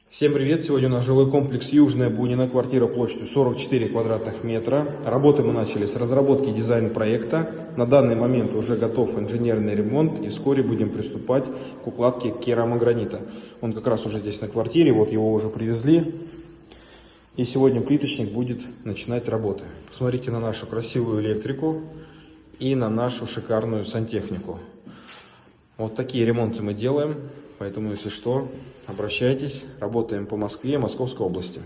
Всем привет! Сегодня у нас жилой комплекс Южная Бунина, квартира площадью 44 квадратных метра. Работы мы начали с разработки дизайн-проекта. На данный момент уже готов инженерный ремонт и вскоре будем приступать к укладке керамогранита. Он как раз уже здесь на квартире, вот его уже привезли. И сегодня плиточник будет начинать работы. Посмотрите на нашу красивую электрику и на нашу шикарную сантехнику. Вот такие ремонты мы делаем. Поэтому, если что, обращайтесь. Работаем по Москве, Московской области.